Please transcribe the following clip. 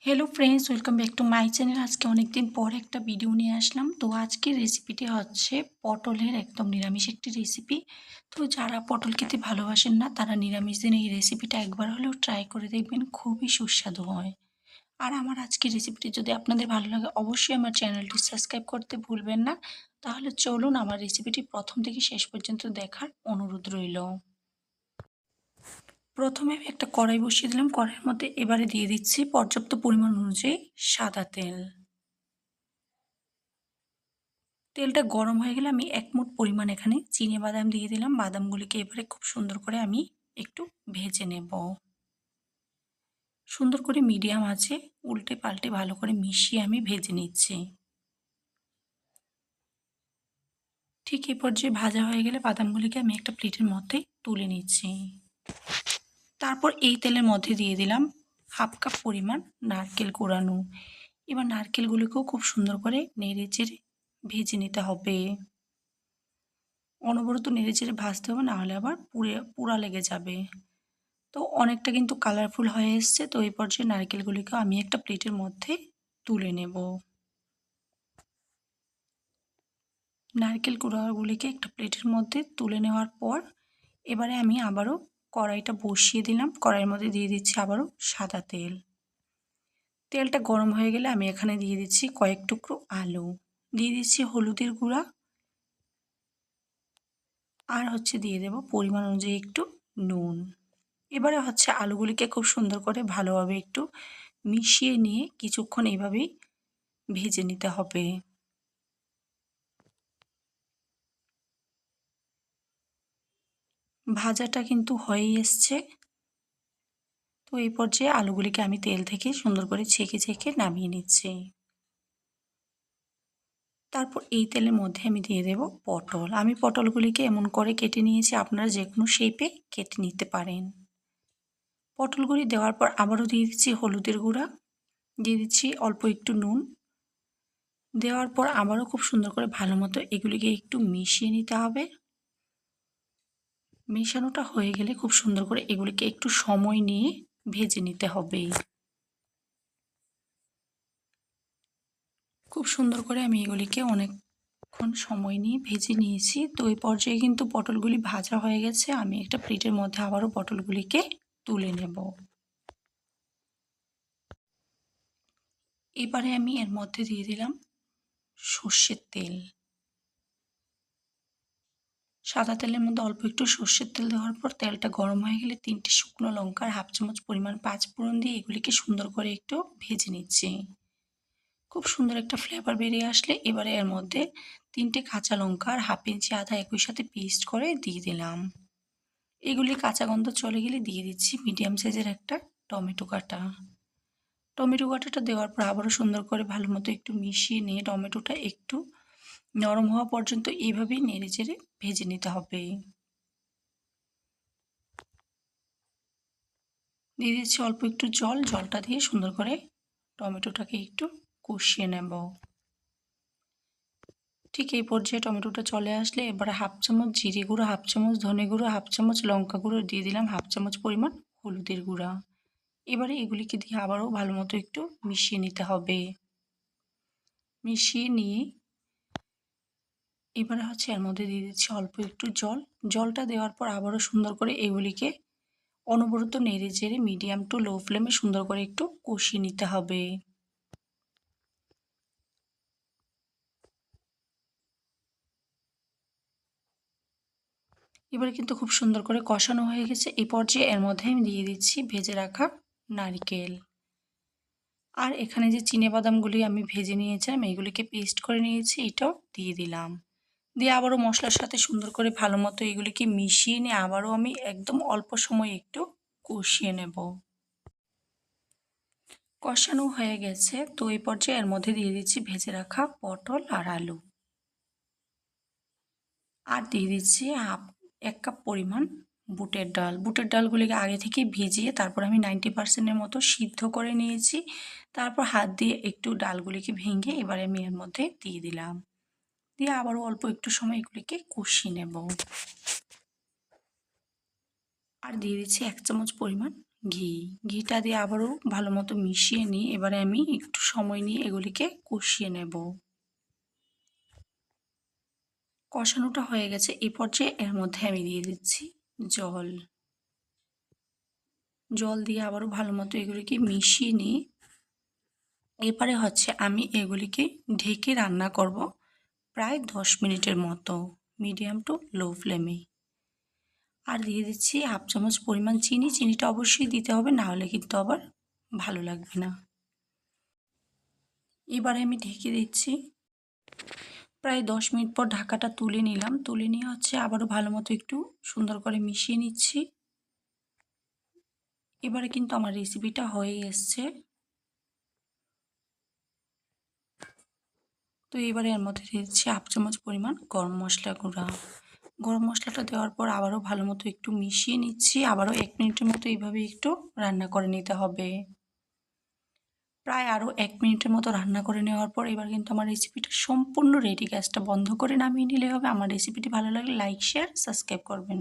Hello friends, welcome back to my channel. আজকে অনেকদিন পর একটা ভিডিও নিয়ে আসলাম। তো আজকের রেসিপিটি হচ্ছে পটলের একদম নিরামিষ একটি রেসিপি। তো যারা পটল খেতে ভালোবাসেন না তারা নিরামিষ দিনে এই রেসিপিটা একবার হলেও ট্রাই করে দেখবেন, খুবই সুস্বাদু হয়। আর আমার আজকের রেসিপিটি যদি আপনাদের ভালো লাগে অবশ্যই আমার চ্যানেলটি সাবস্ক্রাইব করতে ভুলবেন না। তাহলে চলুন আমার রেসিপিটি প্রথম থেকে শেষ পর্যন্ত দেখার অনুরোধ রইল। প্রথমে আমি একটা কড়াই বসিয়ে দিলাম। কড়াইয়ের মধ্যে এবারে দিয়ে দিচ্ছি পর্যাপ্ত পরিমাণ অনুযায়ী সাদা তেল। তেলটা গরম হয়ে গেলে আমি ১ মুঠ পরিমাণ এখানে চিনে বাদাম দিয়ে দিলাম। বাদামগুলিকে এবারে খুব সুন্দর করে আমি একটু ভেজে নেব। সুন্দর করে মিডিয়াম আঁচে উল্টে পাল্টে ভালো করে মিশিয়ে আমি ভেজে নিচ্ছি। ঠিক এই পর্যায়ে ভাজা হয়ে গেলে বাদামগুলিকে আমি একটা প্লেটের মধ্যে তুলে নিচ্ছি। তারপর এই তেলের মধ্যে দিয়ে দিলাম 1/2 কাপ পরিমাণ নারকেল কোড়ানো। এবার নারকেলগুলিকেও খুব সুন্দর করে নেড়ে-চেড়ে ভেজে নিতে হবে। অনবরত নেড়েচেড়ে ভাজতে হবে, নাহলে আবার পুড়া লেগে যাবে। তো অনেকটা কিন্তু কালারফুল হয়ে এসছে। তো এই পর্যায়ে নারকেলগুলিকে আমি একটা প্লেটের মধ্যে তুলে নেব। নারকেল কুড়াগুলিকে একটা প্লেটের মধ্যে তুলে নেওয়ার পর এবারে আমি আবারও কড়াইটা বসিয়ে দিলাম। কড়াইয়ের মধ্যে দিয়ে দিচ্ছি আবারও সাদা তেল। তেলটা গরম হয়ে গেলে আমি এখানে দিয়ে দিচ্ছি কয়েক টুকরো আলু, দিয়ে দিচ্ছি হলুদের গুঁড়া, আর দিয়ে দেব পরিমাণ অনুযায়ী একটু নুন। এবারে আলুগুলিকে খুব সুন্দর করে ভালোভাবে একটু মিশিয়ে নিয়ে কিছুক্ষণ এইভাবেই ভেজে নিতে হবে। ভাজাটা কিন্তু হয়েই এসছে। তো এই পর্যায়ে আলুগুলিকে আমি তেল থেকে সুন্দর করে ছেঁকে ছেঁকে নামিয়ে নিচ্ছি। তারপর এই তেলের মধ্যে আমি দিয়ে দেব পটল। আমি পটলগুলিকে এমন করে কেটে নিয়েছি, আপনারা যে কোনো শেপে কেটে নিতে পারেন। পটলগুলি দেওয়ার পর আবারও দিয়ে দিচ্ছি হলুদের গুঁড়া, দিয়ে দিচ্ছি অল্প একটু নুন। দেওয়ার পর আবারও খুব সুন্দর করে ভালো মতো এগুলিকে একটু মিশিয়ে নিতে হবে। মেশানোটা হয়ে গেলে খুব সুন্দর করে এগুলিকে একটু সময় নিয়ে ভেজে নিতে হবে। খুব সুন্দর করে আমি এগুলিকে অনেকক্ষণ সময় নিয়ে ভেজে নিয়েছি। তো এই পর্যায়ে কিন্তু পটলগুলি ভাজা হয়ে গেছে। আমি একটা প্লেটের মধ্যে আবারও পটলগুলিকে তুলে নেব। এবারে আমি এর মধ্যে দিয়ে দিলাম সর্ষের তেল। সাদা তেলের মধ্যে অল্প একটু সর্ষের তেল দেওয়ার পর তেলটা গরম হয়ে গেলে 3টে শুকনো লঙ্কা আর 1/2 চামচ পরিমাণ পাঁচফোড়ন দিয়ে এগুলিকে সুন্দর করে একটু ভেজে নিচ্ছি। খুব সুন্দর একটা ফ্লেভার বেরিয়ে আসলে এবারে এর মধ্যে 3টে কাঁচা লঙ্কা আর 1/2 ইঞ্চি আদা একই সাথে পেস্ট করে দিয়ে দিলাম। এগুলি কাঁচা গন্ধ চলে গেলে দিয়ে দিচ্ছি মিডিয়াম সাইজের একটা টমেটো কাটা। টমেটো কাটাটা দেওয়ার পর আবারও সুন্দর করে ভালো মতো একটু মিশিয়ে নিয়ে টমেটোটা একটু নরম হওয়া পর্যন্ত এইভাবেই নেড়েচেড়ে ভেজে নিতে হবে। দিয়ে দিচ্ছি অল্প একটু জল। জলটা দিয়ে সুন্দর করে টমেটোটাকে একটু কষিয়ে নেব। ঠিক এই পর্যায়ে টমেটোটা চলে আসলে এবারে 1/2 চামচ জিরে গুঁড়ো, 1/2 চামচ ধনে গুঁড়ো, 1/2 চামচ লঙ্কা গুঁড়ো দিয়ে দিলাম, 1/2 চামচ পরিমাণ হলুদের গুঁড়া। এবারে এগুলিকে দিয়ে আবারও ভালো মতো একটু মিশিয়ে নিতে হবে। মিশিয়ে নিয়ে এবারে এর মধ্যে দিয়ে দিচ্ছি অল্প একটু জল। জলটা দেওয়ার পর আবারও সুন্দর করে এগুলিকে অনবরত নেড়ে চেড়ে মিডিয়াম টু লো ফ্লেমে সুন্দর করে একটু কষিয়ে নিতে হবে। এবারে কিন্তু খুব সুন্দর করে কষানো হয়ে গেছে। এই পর্যায়ে এর মধ্যে আমি দিয়ে দিচ্ছি ভেজে রাখা নারিকেল। আর এখানে যে চিনেবাদামগুলি আমি ভেজে নিয়েছিলাম এইগুলিকে পেস্ট করে নিয়েছি, এটাও দিয়ে দিলাম। দিয়ে আবারও মশলার সাথে সুন্দর করে ভালো মতো এগুলিকে মিশিয়ে নিয়ে আবারও আমি একদম অল্প সময় একটু কষিয়ে নেব। কষানো হয়ে গেছে। তো এই পর্যায়ে এর মধ্যে দিয়ে দিচ্ছি ভেজে রাখা পটল আর আলু, আর দিয়ে দিচ্ছি 1 কাপ পরিমাণ বুটের ডাল। বুটের ডালগুলিকে আগে থেকে ভিজিয়ে তারপর আমি 90% মতো সিদ্ধ করে নিয়েছি। তারপর হাত দিয়ে একটু ডালগুলিকে ভেঙে এবারে আমি এর মধ্যে দিয়ে দিলাম। দিয়ে আবারও অল্প একটু সময় এগুলিকে কষিয়ে নেব। আর দিয়ে দিচ্ছি 1 চামচ পরিমাণ ঘিটা দিয়ে আবারও ভালো মতো মিশিয়ে নিই। এবারে আমি একটু সময় নিয়ে এগুলিকে কষিয়ে নেব। কষানোটা হয়ে গেছে, এই পর্যায়ে এর মধ্যে আমি দিয়ে দিচ্ছি জল। জল দিয়ে আবারও ভালো মতো এগুলিকে মিশিয়ে নিই। এবারে হচ্ছে আমি এগুলিকে ঢেকে রান্না করব প্রায় 10 মিনিটের মতো, মিডিয়াম টু লো ফ্লেমে। আর দিয়ে দিচ্ছি হাফ চামচ পরিমাণ চিনি। চিনিটা অবশ্যই দিতে হবে, না হলে কিন্তু আবার ভালো লাগবে না। এবারে আমি ঢেকে দিচ্ছি। প্রায় 10 মিনিট পর ঢাকাটা তুলে নিলাম। তুলে নিয়ে হচ্ছে আবারও ভালো মতো একটু সুন্দর করে মিশিয়ে নিচ্ছি। এবারে কিন্তু আমার রেসিপিটা হয়ে এসছে। তো এবারে এর মধ্যে দিয়ে দিচ্ছি হাফ চামচ পরিমাণ গরম মশলা গুঁড়া। গরম মশলাটা দেওয়ার পর আবারও ভালো মতো একটু মিশিয়ে নিচ্ছি। আবারও 1 মিনিটের মতো এইভাবে একটু রান্না করে নিতে হবে। প্রায় আরও 1 মিনিটের মতো রান্না করে নেওয়ার পর এবার কিন্তু আমার রেসিপিটা সম্পূর্ণ রেডি। গ্যাসটা বন্ধ করে নামিয়ে নিলে হবে। আমার রেসিপিটি ভালো লাগলে লাইক, শেয়ার, সাবস্ক্রাইব করবেন।